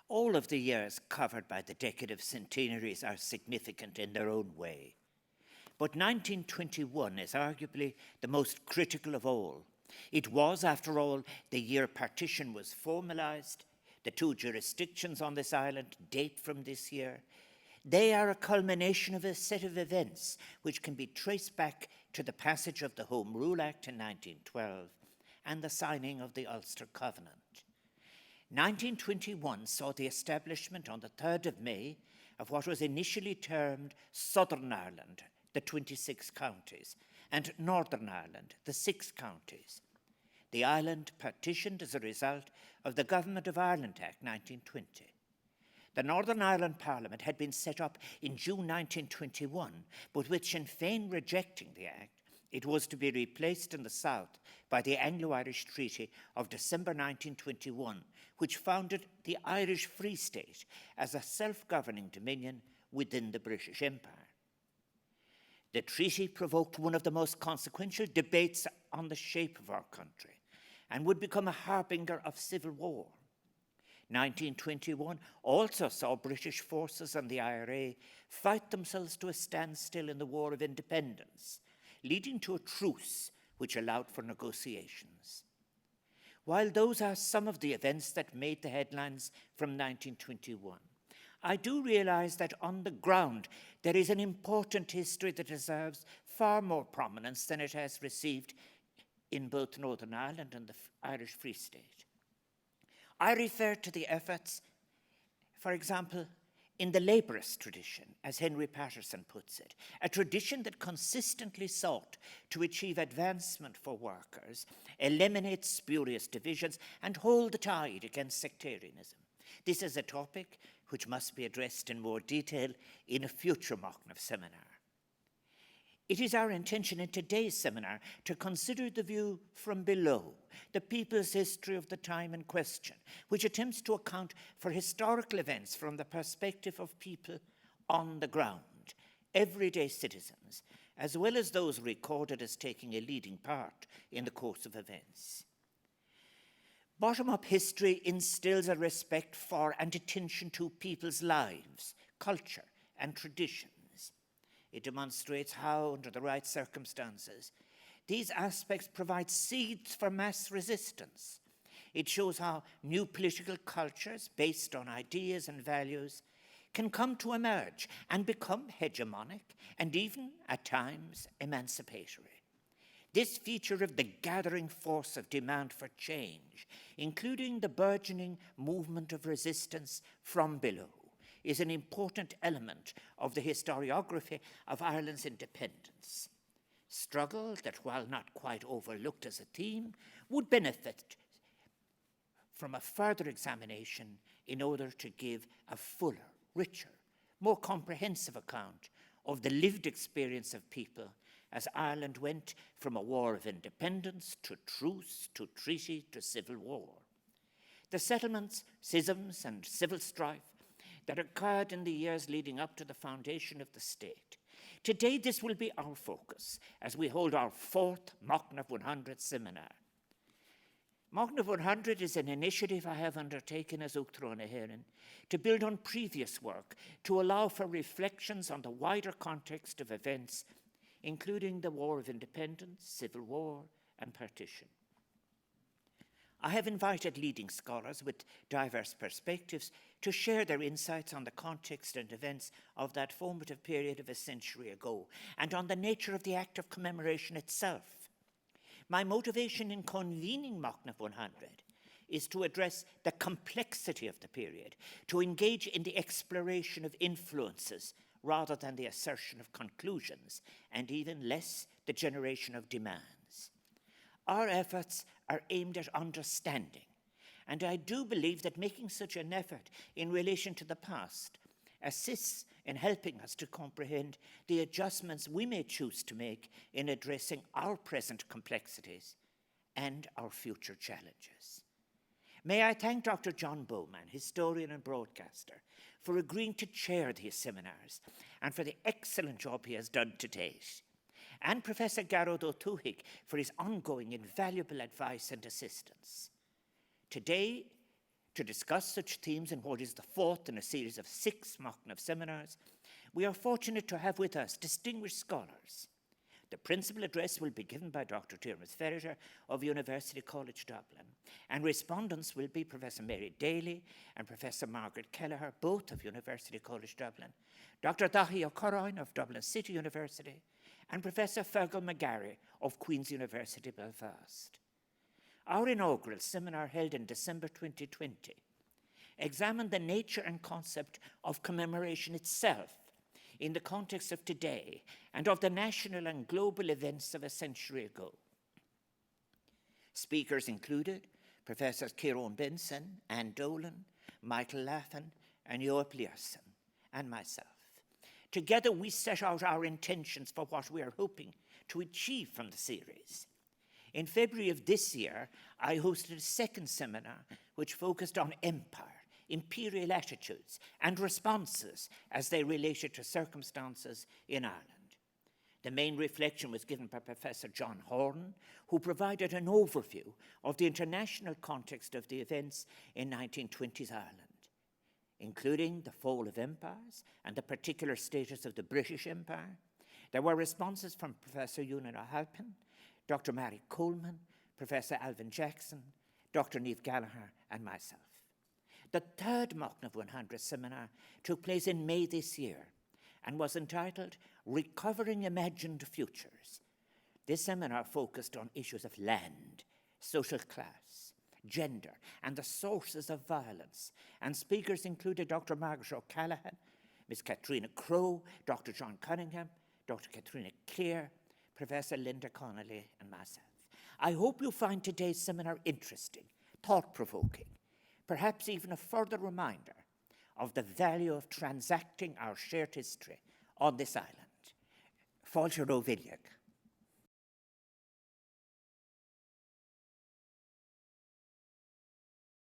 All of the years covered by the decade of centenaries are significant in their own way. But 1921 is arguably the most critical of all. It was, after all, the year partition was formalized. The two jurisdictions on this island date from this year. They are a culmination of a set of events which can be traced back to the passage of the Home Rule Act in 1912 and the signing of the Ulster Covenant. 1921 saw the establishment on the 3rd of May of what was initially termed Southern Ireland, the 26 counties, and Northern Ireland, the 6 counties. The island partitioned as a result of the Government of Ireland Act 1920. The Northern Ireland Parliament had been set up in June 1921, but with Sinn Féin rejecting the Act, it was to be replaced in the south by the Anglo-Irish Treaty of December 1921, which founded the Irish Free State as a self-governing dominion within the British Empire. The treaty provoked one of the most consequential debates on the shape of our country and would become a harbinger of civil war. 1921 also saw British forces and the IRA fight themselves to a standstill in the War of Independence, leading to a truce which allowed for negotiations. While those are some of the events that made the headlines from 1921, I do realize that on the ground there is an important history that deserves far more prominence than it has received in both Northern Ireland and the Irish Free State. I refer to the efforts, for example, in the labourist tradition, as Henry Patterson puts it, a tradition that consistently sought to achieve advancement for workers, eliminate spurious divisions, and hold the tide against sectarianism. This is a topic which must be addressed in more detail in a future Machnamh seminar. It is our intention in today's seminar to consider the view from below, the people's history of the time in question, which attempts to account for historical events from the perspective of people on the ground, everyday citizens, as well as those recorded as taking a leading part in the course of events. Bottom-up history instills a respect for and attention to people's lives, culture, and traditions. It demonstrates how, under the right circumstances, these aspects provide seeds for mass resistance. It shows how new political cultures based on ideas and values can come to emerge and become hegemonic and even, at times, emancipatory. This feature of the gathering force of demand for change, including the burgeoning movement of resistance from below, is an important element of the historiography of Ireland's independence. Struggle that, while not quite overlooked as a theme, would benefit from a further examination in order to give a fuller, richer, more comprehensive account of the lived experience of people as Ireland went from a war of independence to truce, to treaty, to civil war. The settlements, schisms, and civil strife that occurred in the years leading up to the foundation of the state. Today, this will be our focus as we hold our 4th Machnamh 100 seminar. Machnamh 100 is an initiative I have undertaken as Uachtaráin Éireann to build on previous work to allow for reflections on the wider context of events, including the War of Independence, Civil War, and partition. I have invited leading scholars with diverse perspectives to share their insights on the context and events of that formative period of a century ago, and on the nature of the act of commemoration itself. My motivation in convening Machnamh 100 is to address the complexity of the period, to engage in the exploration of influences rather than the assertion of conclusions, and even less the generation of demands. Our efforts are aimed at understanding, and I do believe that making such an effort in relation to the past assists in helping us to comprehend the adjustments we may choose to make in addressing our present complexities and our future challenges. May I thank Dr. John Bowman, historian and broadcaster, for agreeing to chair these seminars and for the excellent job he has done to date, and Professor Garrod O'Toohig for his ongoing invaluable advice and assistance. Today To discuss such themes in what is the fourth in a series of 6 Machnamh seminars, we are fortunate to have with us distinguished scholars. The principal address will be given by Dr. Diarmuid Ferriter of University College Dublin, and respondents will be Professor Mary Daly and Professor Margaret Kelleher, both of University College Dublin, Dr. Dahi O'Corroin of Dublin City University, and Professor Fergal McGarry of Queen's University Belfast. Our inaugural seminar, held in December 2020, examined the nature and concept of commemoration itself in the context of today and of the national and global events of a century ago. Speakers included Professors Kieran Benson, Anne Dolan, Michael Laffin, and Joep Learson, and myself. Together we set out our intentions for what we are hoping to achieve from the series. In February of this year, I hosted a second seminar which focused on empire, imperial attitudes, and responses as they related to circumstances in Ireland. The main reflection was given by Professor John Horn, who provided an overview of the international context of the events in 1920s Ireland, including the fall of empires and the particular status of the British Empire. There were responses from Professor Ewan O'Halpin, Dr. Mary Coleman, Professor Alvin Jackson, Dr. Niamh Gallagher, and myself. The third Machnamh 100 seminar took place in May this year and was entitled Recovering Imagined Futures. This seminar focused on issues of land, social class, gender, and the sources of violence, and speakers included Dr. Margaret O'Callaghan, Ms. Katrina Crowe, Dr. John Cunningham, Dr. Katrina Clear, Professor Linda Connolly, and myself. I hope you find today's seminar interesting, thought-provoking, perhaps even a further reminder of the value of transacting our shared history on this island. Fáilte Ó Bhíleag.